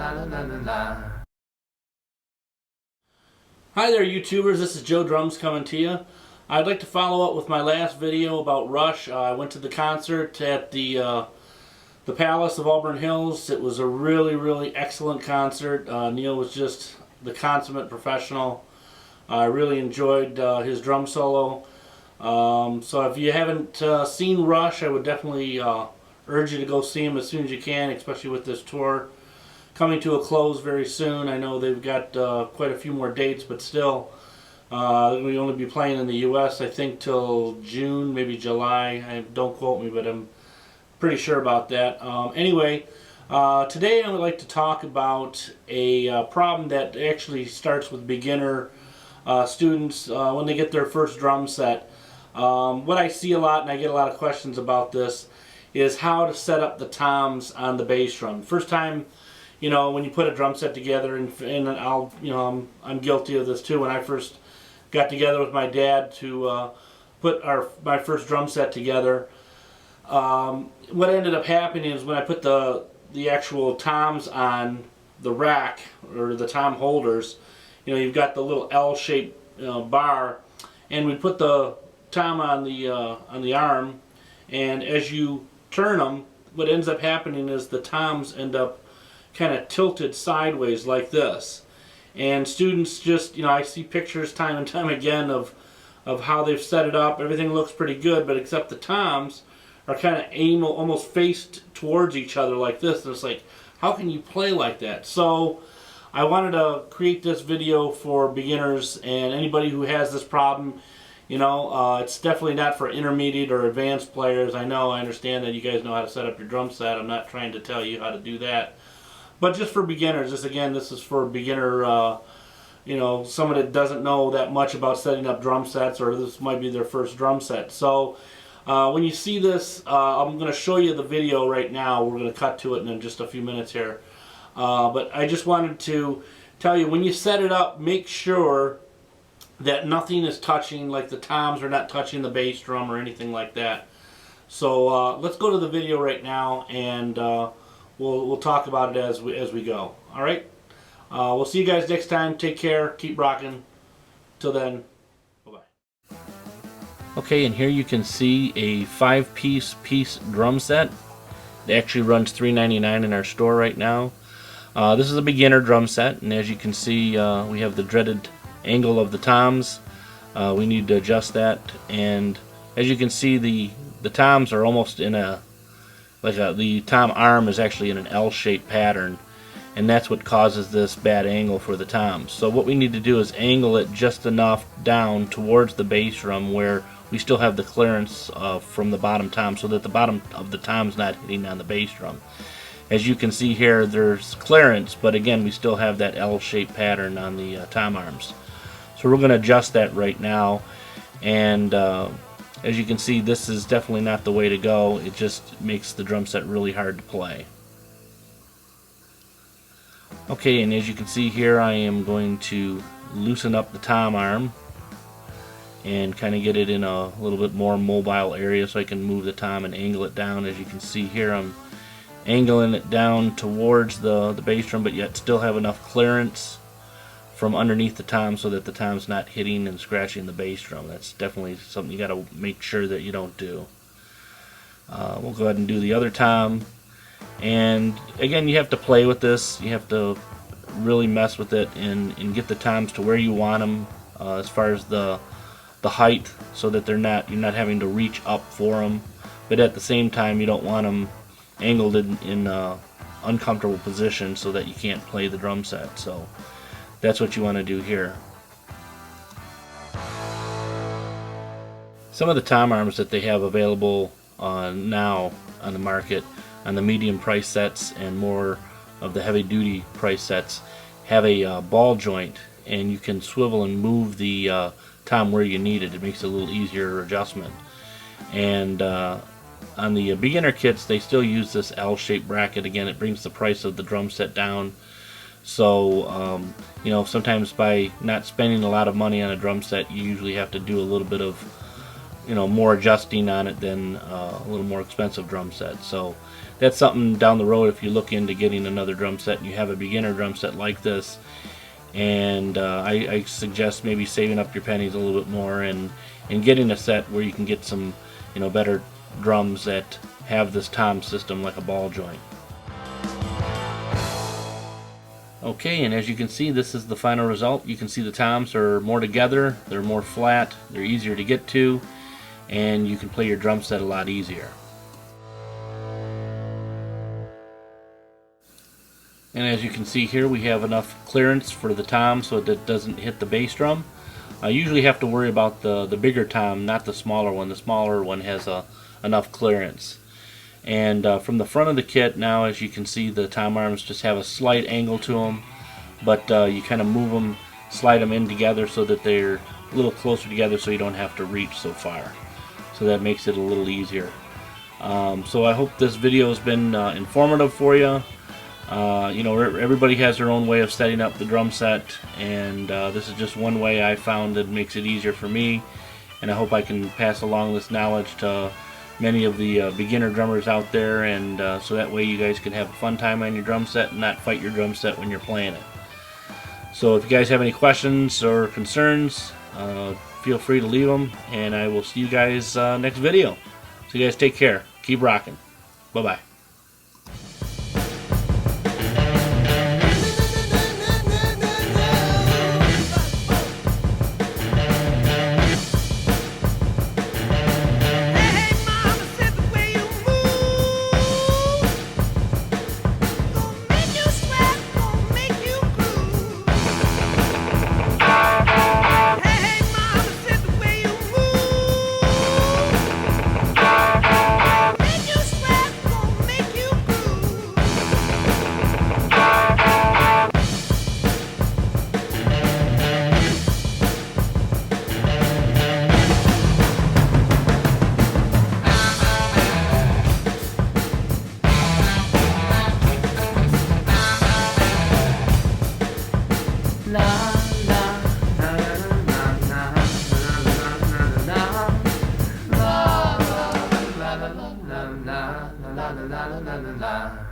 Hi there YouTubers, this is Joe Drums coming to you. I'd like to follow up with my last video about Rush. I went to the concert at the Palace of Auburn Hills. It was a really excellent concert. Neil was just the consummate professional. I really enjoyed his drum solo. So if you haven't seen Rush, I would definitely urge you to go see him as soon as you can, especially with this tour coming to a close very soon. I know they've got quite a few more dates, but still, we only be playing in the U.S. I think till June, maybe July. Don't quote me, but I'm pretty sure about that. Anyway, today I would like to talk about a problem that actually starts with beginner students when they get their first drum set. What I see a lot, and I get a lot of questions about this, is how to set up the toms on the bass drum. First time, when you put a drum set together, and I'm guilty of this too. When I first got together with my dad to put my first drum set together, what ended up happening is when I put the actual toms on the rack, or the tom holders, you've got the little L-shaped bar, and we put the tom on the arm, and as you turn them, what ends up happening is the toms end up kind of tilted sideways like this. And students just, I see pictures time and time again of how they've set it up. Everything looks pretty good, but except the toms are kind of almost faced towards each other like this. And it's like, how can you play like that? So I wanted to create this video for beginners and anybody who has this problem. It's definitely not for intermediate or advanced players. I understand that you guys know how to set up your drum set. I'm not trying to tell you how to do that. But just for beginners, this is for beginner, someone that doesn't know that much about setting up drum sets, or this might be their first drum set. So when you see this, I'm going to show you the video right now. We're going to cut to it in just a few minutes here. But I just wanted to tell you, when you set it up, make sure that nothing is touching, like the toms are not touching the bass drum or anything like that. So let's go to the video right now, and we'll talk about it as we go. All right. We'll see you guys next time. Take care. Keep rocking. Till then, bye-bye. Okay, and here you can see a 5-piece drum set. It actually runs $3.99 in our store right now. This is a beginner drum set, and as you can see, we have the dreaded angle of the toms. We need to adjust that, and as you can see, the toms are almost in the tom arm is actually in an L-shaped pattern, and that's what causes this bad angle for the toms. So what we need to do is angle it just enough down towards the bass drum where we still have the clearance from the bottom tom, so that the bottom of the tom's not hitting on the bass drum. As you can see here, there's clearance, but again, we still have that L-shaped pattern on the tom arms. So we're going to adjust that right now, and as you can see, this is definitely not the way to go. It just makes the drum set really hard to play. Okay, and as you can see here, I am going to loosen up the tom arm and kind of get it in a little bit more mobile area so I can move the tom and angle it down. As you can see here, I'm angling it down towards the bass drum, but yet still have enough clearance from underneath the tom so that the tom's not hitting and scratching the bass drum. That's definitely something you got to make sure that you don't do. We'll go ahead and do the other tom, and again, you have to play with this. You have to really mess with it and get the toms to where you want them as far as the height, so that you're not having to reach up for them, but at the same time you don't want them angled in uncomfortable position so that you can't play the drum set. So that's what you want to do here. Some of the tom arms that they have available now on the market, on the medium price sets and more of the heavy duty price sets, have a ball joint, and you can swivel and move the tom where you need it. It makes it a little easier adjustment. And on the beginner kits, they still use this L-shaped bracket. Again, it brings the price of the drum set down. So sometimes by not spending a lot of money on a drum set, you usually have to do a little bit of more adjusting on it than a little more expensive drum set. So that's something down the road if you look into getting another drum set and you have a beginner drum set like this. And I suggest maybe saving up your pennies a little bit more and getting a set where you can get some better drums that have this tom system like a ball joint. Okay, and as you can see, this is the final result. You can see the toms are more together, they're more flat, they're easier to get to, and you can play your drum set a lot easier. And as you can see here, we have enough clearance for the tom so that it doesn't hit the bass drum. I usually have to worry about the bigger tom, not the smaller one. The smaller one has enough clearance. And from the front of the kit now, as you can see, the tom arms just have a slight angle to them, but you kind of move them, slide them in together so that they're a little closer together so you don't have to reach so far. So that makes it a little easier. So I hope this video has been informative for you. Everybody has their own way of setting up the drum set, and this is just one way I found that makes it easier for me, and I hope I can pass along this knowledge to many of the beginner drummers out there, and so that way you guys can have a fun time on your drum set and not fight your drum set when you're playing it. So if you guys have any questions or concerns, feel free to leave them, and I will see you guys next video. So you guys take care. Keep rocking. Bye-bye. la la la la la la la la la.